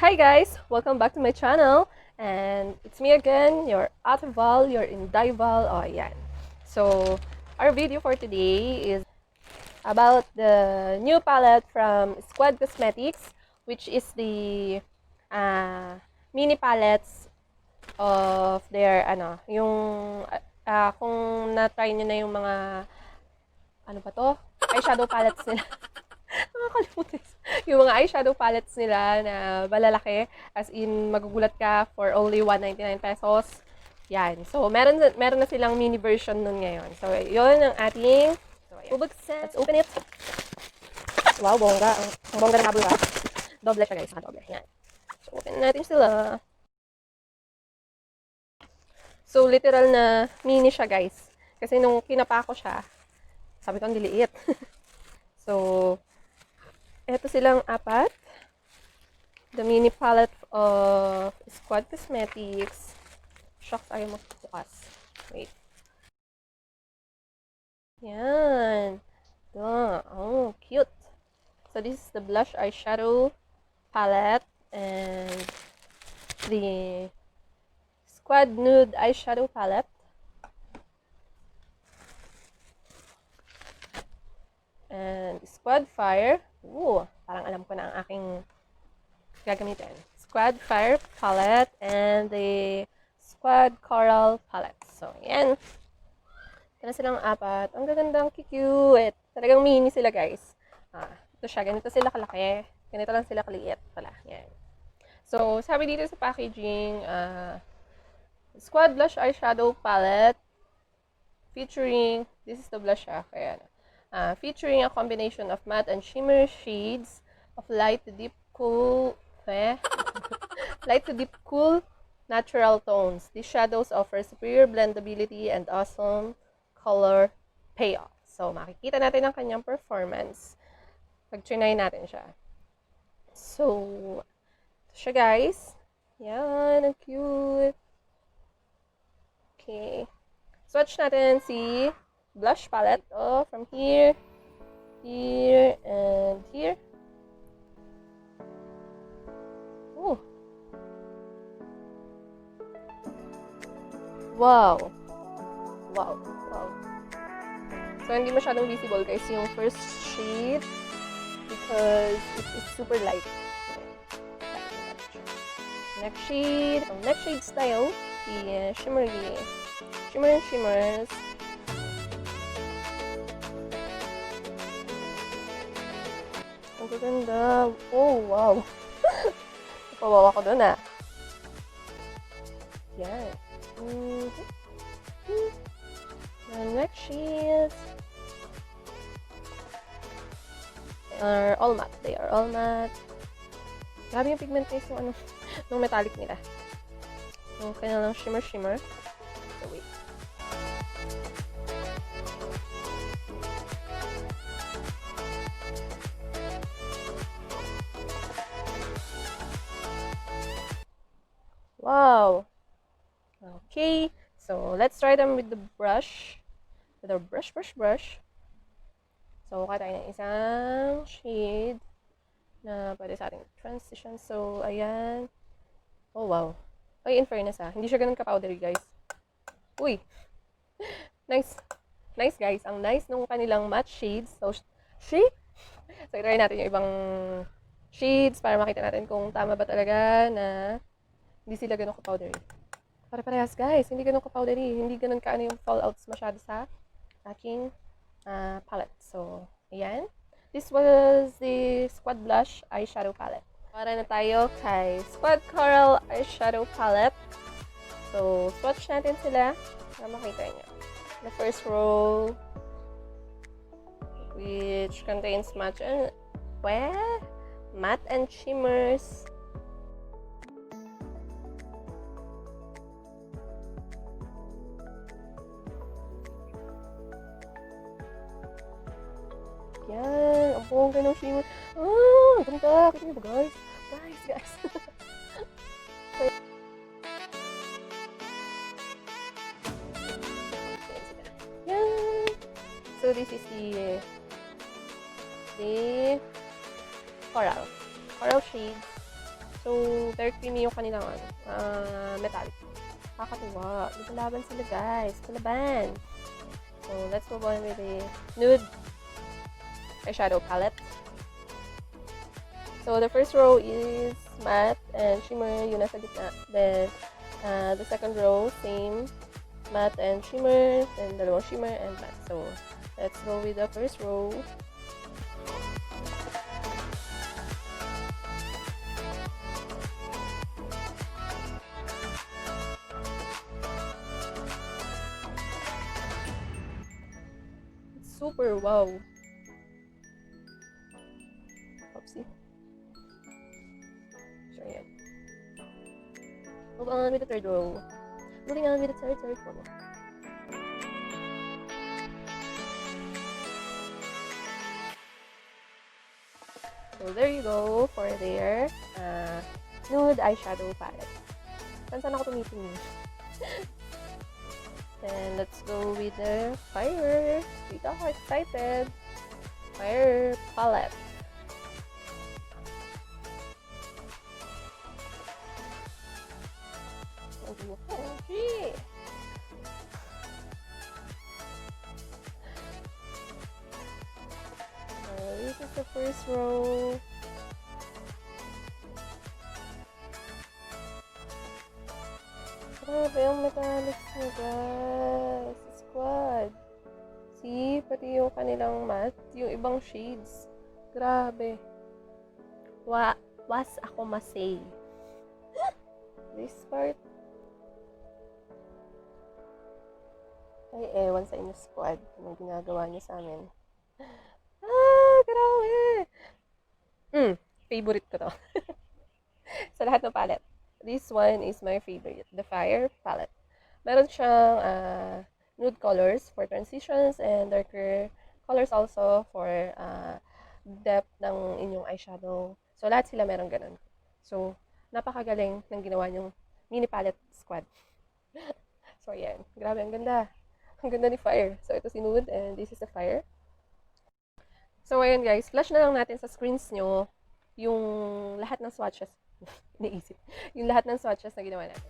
Hi guys! Welcome back to my channel. And it's me again, your Ate Val, your Inday Val. Oh, yan. So, our video for today is about the new palette from Squad Cosmetics, which is the mini palettes of their, kung na-try nyo na yung mga, eyeshadow palettes nila. Nakakalimutan. Yung mga eyeshadow palettes nila na malalaki, as in magugulat ka for only 199 pesos. Yan. So, meron na silang mini version nun ngayon. So, yun ang ating bubuksan. Let's open it. Wow, bongga. Ang bongga na nabula. Doble siya guys. Doble. Yan. So, open natin sila. So, literal na mini siya guys. Kasi nung kinapa ko siya, sabi ko ang liliit. So, eto silang apat. The mini palette of Squad Cosmetics. Shucks, ayaw magbukas. Wait. Yan. Oh, cute. So, this is the blush eyeshadow palette and the Squad Nude Eyeshadow Palette. And Squad Fire. Ooh, parang alam ko na ang aking gagamitin. Squad Fire Palette and the Squad Coral Palette. So, yan. Ito na silang apat. Ang gagandang cute. Talagang mini sila, guys. Ito siya. Ganito sila kalaki. Ganito lang sila kaliit pala. Yan. So, sabi dito sa packaging, Squad Blush Eyeshadow Palette featuring, this is the blush kaya featuring a combination of matte and shimmer shades of light to deep cool natural tones. These shadows offer superior blendability and awesome color payoff. So, makikita natin ang kanyang performance pag trinay natin siya. So, ito siya guys. Yan, ang cute. Okay. Swatch natin si blush palette. Oh, from here, here, and here. Oh. Wow. Wow. Wow. So, hindi masyadong visible guys yung first shade because it is super light. Next shade. Next shade style, the shimmer and shimmers. Ang ganda. Oh, wow. Napawawa ko doon Yan. The next shades are all matte. They are all matte. Grabe yung pigment guys yung metallic nila. Yung kanilang shimmer. So, wait. Wow. Okay. So, let's try them with the brush. With our brush. So, kuha tayo ng isang shade na pwede sa ating transition. So, ayan. Oh, wow. Ay, in fairness hindi siya ganun ka-powdery, guys. Uy. Nice. Nice, guys. Ang nice nung kanilang matte shades. So, So, try natin yung ibang shades para makita natin kung tama ba talaga na hindi sila ganun ka-powdery. Pare-parehas, guys. Hindi ganun ka-powdery. Hindi ganun yung fallouts masyado sa aking palette. So, ayan. This was the Squad Blush Eyeshadow Palette. Para na tayo kay Squad Coral Eyeshadow Palette. So, swatch natin sila para makita nyo. The first row, which contains matte and shimmers. Yan, ang bongga ng shimmer. Ang ganda. Kita niyo ba guys? Guys. Yan. So, this is the coral shades. So, very creamy yung kanilang metallic. Nakakatuwa. Lumalaban sila guys. Palaban. So, let's move on with the NUDE Eyeshadow Palette. So, the first row is matte and shimmer, yung nasa gitna. Then, the second row, same, matte and shimmer. Then, dalawang shimmer and matte. So, let's go with the first row. It's super wow. Oopsie. So, ayan. Move on with the third row. Moving on with the third row. So, there you go for their NUDE Eyeshadow Palette. Saan ako tumitingin? Then, let's go with the Fire. Dito ako excited. Fire Palette. Okay. This is the first row. Grabe ang metallics niya guys. Squad. See, pati yung kanilang matte, yung ibang shades. Grabe. Was ako masay. This part. Ay, ewan sa inyo squad. Anong ginagawa niyo sa amin? Grabe! Favorite ko to. Sa lahat ng palette. This one is my favorite. The Fire Palette. Meron siyang nude colors for transitions and darker colors also for depth ng inyong eyeshadow. So, lahat sila meron ganun. So, napakagaling ng ginawa niyong mini palette squad. So, ayan. Grabe, ang ganda. Ang ganda ni Fire. So, ito si Nude and this is the Fire. So, ayan guys. Flash na lang natin sa screens nyo yung lahat ng swatches. Iniisip. Yung lahat ng swatches na ginawa natin.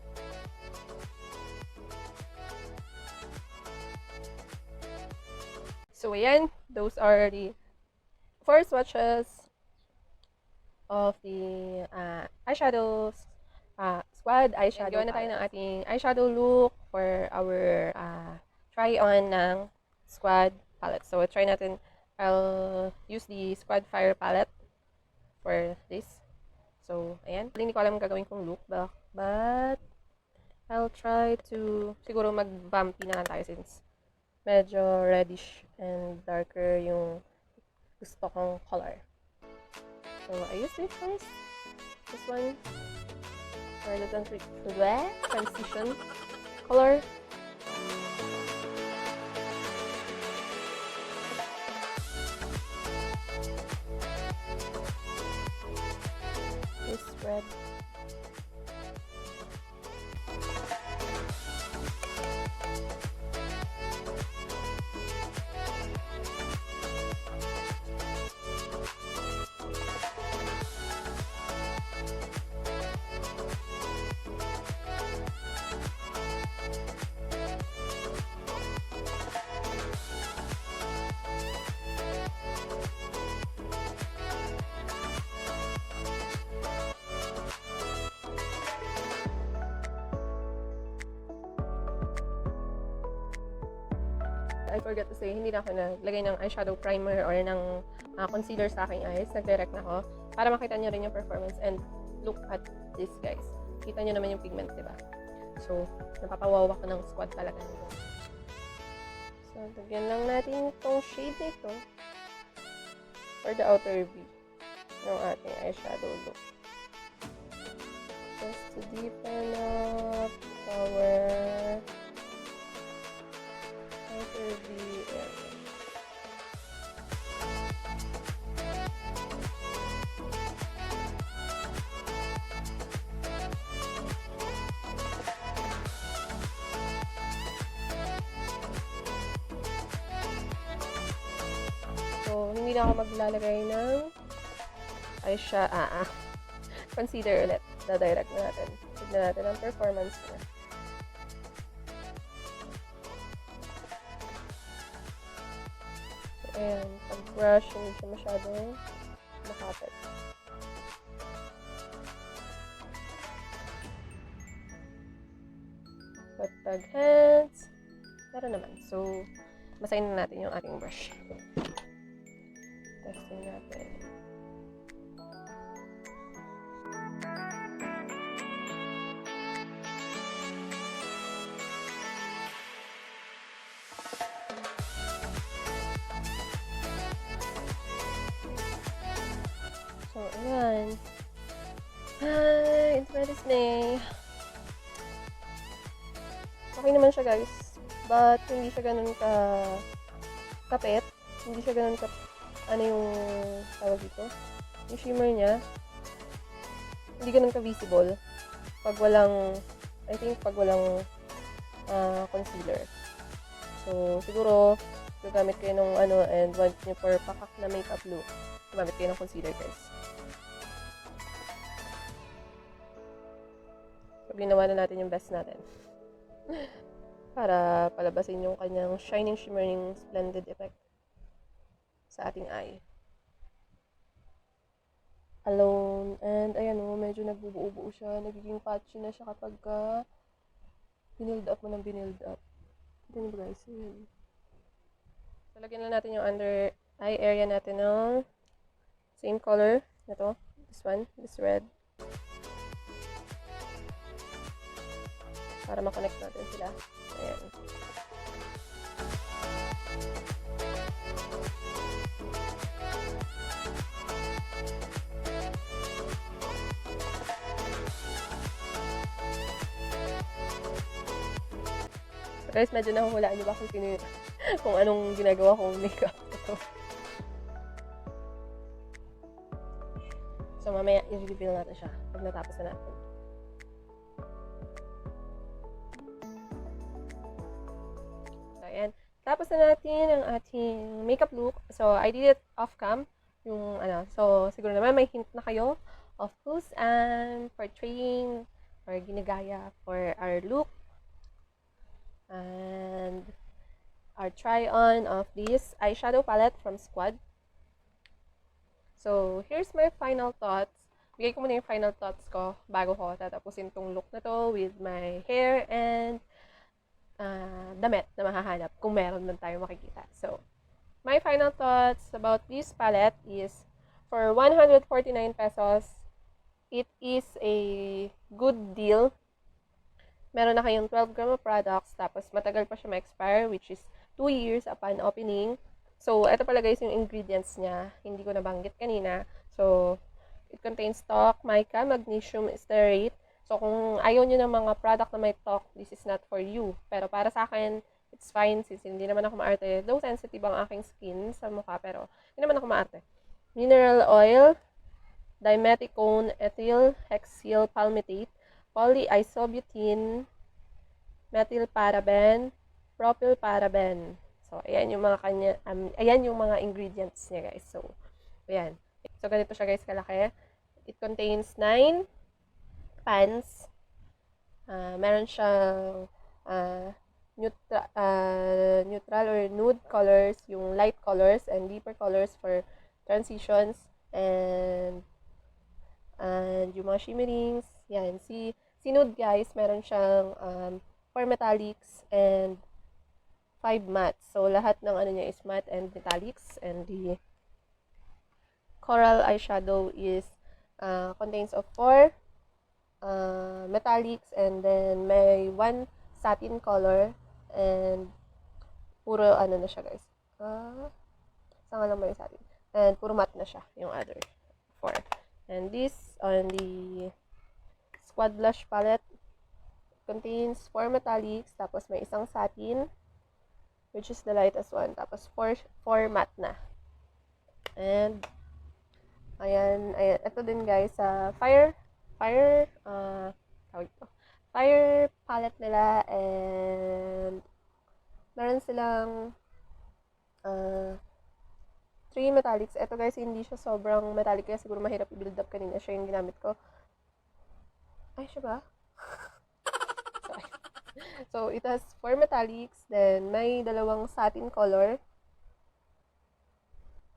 So, ayan. Those are the 4 swatches of the eyeshadows. Squad eyeshadow. Gawa na tayo ng ating eyeshadow look for our try-on ng Squad palette. So, try natin. I'll use the Squad Fire palette for this. So, ayan. Hindi ko alam gagawin kong look, but I'll try to, siguro mag-bumpy na lang tayo since medyo reddish and darker yung gusto kong color. So, I use this first. This one. For the transition color. This red. I forgot to say, hindi na ako naglagay ng eyeshadow primer or ng concealer sa aking eyes. Nag-direct na ako para makita nyo rin yung performance. And look at this, guys. Kita nyo naman yung pigment, diba? So, napapawawa ko ng squad talaga nito. So, lagyan lang natin itong shade na ito for the outer V ng ating eyeshadow look. Just to deepen up our outer V area. So, hindi na ako maglalagay ng concealer ulit. Da-direct na natin. Tignan natin ang performance niya. So, ayan. Pag-brush, hindi siya masyadong makapit. But pag hands, meron naman. So, basahin na natin yung ating brush. Testing natin. So, ayan. Hi! It's Wednesday. Okay naman siya, guys. But, hindi siya ganun kapit. Hindi siya ganun ano yung tawag dito? Yung shimmer niya. Hindi ganun ka-visible. Pag walang, I think, pag walang concealer. So, siguro, gagamit kayo ng ano, and want nyo for pakak na makeup look. Gamit kayo ng concealer, guys. So, ginawa na natin yung best natin. Para palabasin yung kanyang shining, shimmering, splendid effect sa ating eye. Alone. And, ayan o, medyo nagbubuo-buo siya. Nagiging patchy na siya kapag binild up mo ng binild up. Ito nyo ba, guys? Ayan. So, lagyan na natin yung under eye area natin ng same color na to. This one. This red. Para makonect natin sila. Ayan. So guys, medyo nahuhulaan niyo ba kung anong ginagawa kong makeup ito. So mamaya i-reveal natin siya pag natapos na natin. Ayan. Tapos na natin ang ating makeup look. So, I did it off-cam. Yung, so, siguro naman may hint na kayo of who's portraying or ginagaya for our look. And our try-on of this eyeshadow palette from Squad. So, here's my final thoughts. Bigay ko muna yung final thoughts ko bago ko tatapusin tong look na to with my hair and damit na mahahanap kung meron man tayo makikita. So, my final thoughts about this palette is for 149 pesos, it is a good deal. Meron na kayong 12 gram of products, tapos matagal pa siya ma-expire, which is 2 years upon opening. So, ito pala guys yung ingredients niya. Hindi ko nabanggit kanina. So, it contains talc, mica, magnesium stearate. So, kung ayaw nyo ng mga product na may talc, this is not for you. Pero para sa akin, it's fine since hindi naman ako maarte. Though sensitive ang aking skin sa mukha, pero hindi naman ako maarte. Mineral oil, dimethicone, ethyl, hexyl palmitate, polyisobutene, methylparaben, propylparaben. So, ayan yung mga ayan yung mga ingredients niya, guys. So, ayan. So, ganito siya, guys, kalaki. It contains 9 pans. Meron siyang neutral or nude colors, yung light colors and deeper colors for transitions, and yung mga shimmerings. Yan, si nude guys, meron siyang 4 metallics and 5 mattes. So lahat ng ano niya is matte and metallics, and the coral eyeshadow is contains of 4 metallics, and then may 1 satin color, and puro ano na siya guys. Saan lang may satin. And puro matte na siya yung other 4. And this on the Squad Blush Palette contains 4 metallics, tapos may isang satin, which is the lightest one, tapos 4 matte na. And ayan, ito din guys, Fire palette nila, and meron silang 3 metallics. Ito guys, hindi siya sobrang metallic, kaya siguro mahirap i-build up kanina. Siya yung ginamit ko. Ay, siya ba? Sorry. So, it has 4 metallics, then may dalawang satin color.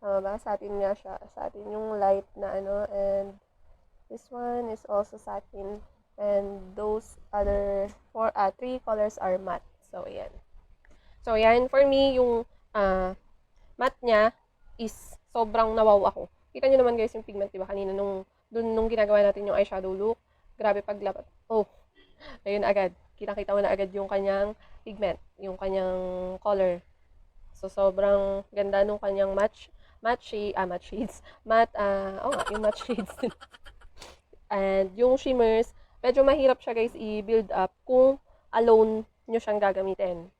Tama ba? Satin nga siya. Satin yung light na ano, and this one is also satin. And those other 3 colors are matte. So, ayan. So, ayan. For me, yung matte niya is sobrang nawaw ako. Kita nyo naman guys yung pigment, diba? Kanina nung ginagawa natin yung eyeshadow look. Grabe paglapat. Oh, ayun agad. Kita-kita mo na agad yung kanyang pigment, yung kanyang color. So, sobrang ganda nung kanyang matte shades. Yung matte shades. And yung shimmers, medyo mahirap siya guys i-build up kung alone nyo siyang gagamitin.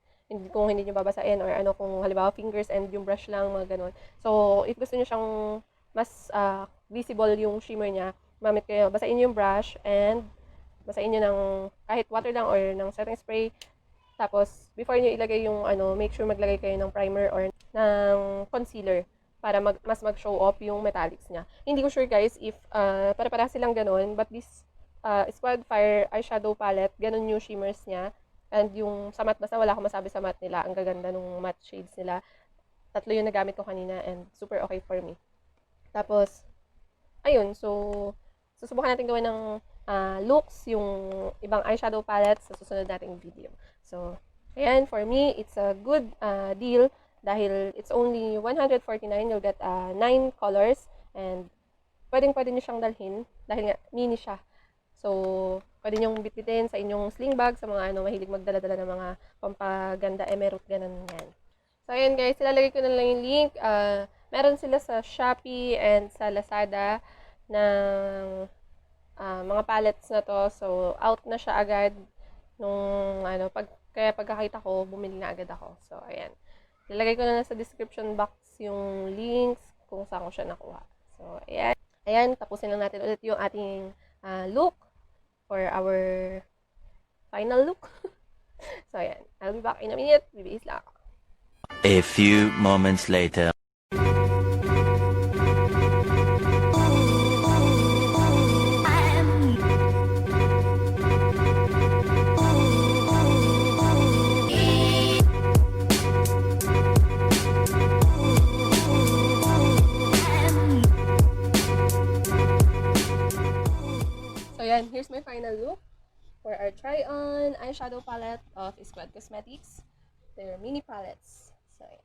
Kung hindi nyo babasain or ano, kung halimbawa fingers and yung brush lang, mga ganun. So, if gusto nyo siyang mas visible yung shimmer niya, basain nyo yung brush and basain nyo ng kahit water lang or ng setting spray. Tapos, before nyo ilagay yung make sure maglagay kayo ng primer or ng concealer para mas mag-show off yung metallics niya. Hindi ko sure guys if para silang ganun, but this Squad Fire Eyeshadow Palette, ganun yung shimmers niya. And yung sa matte, basta wala akong masabi sa matte nila. Ang gaganda nung matte shades nila. 3 yung nagamit ko kanina and super okay for me. Tapos, ayun, so susubukan natin gawin ng looks yung ibang eyeshadow palettes sa susunod nating video. So, ayan, for me, it's a good deal dahil it's only 149. You'll get 9 colors and pwedeng-pwede nyo siyang dalhin dahil nga mini siya. So, pwede nyong bitbitin sa inyong sling bag, sa mga mahilig magdala-dala ng mga pampaganda, emerald, ganun yan. So, ayan guys, ilalagay ko na lang yung link. Meron sila sa Shopee and sa Lazada ng mga palettes na to. So, out na siya agad nung kaya pagkakita ko, bumili na agad ako. So, ayan. Ilalagay ko na sa description box yung links kung saan ko siya nakuha. So, ayan. Ayan, tapusin lang natin ulit yung ating look for our final look. So, ayan. I'll be back in a minute. Bibihis lang ako. A few moments later. So, yan. Here's my final look for our try-on eyeshadow palette of Squad Cosmetics. They're mini palettes. So, yan.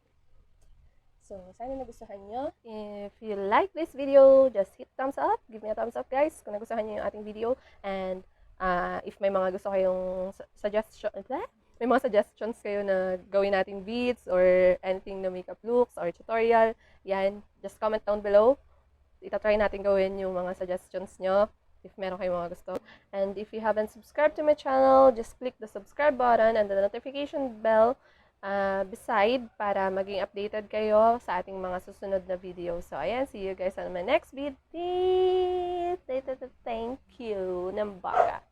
So, sana nagustuhan nyo. If you like this video, just hit thumbs up. Give me a thumbs up, guys, kung nagustuhan nyo yung ating video. And if may mga gusto kayong may mga suggestions kayo na gawin nating beads or anything na makeup looks or tutorial, yan, just comment down below. Itatry natin gawin yung mga suggestions nyo if meron kayong mga gusto. And if you haven't subscribed to my channel, just click the subscribe button and the notification bell beside para maging updated kayo sa ating mga susunod na video. So, ayan, see you guys on my next video. Thank you ng baka.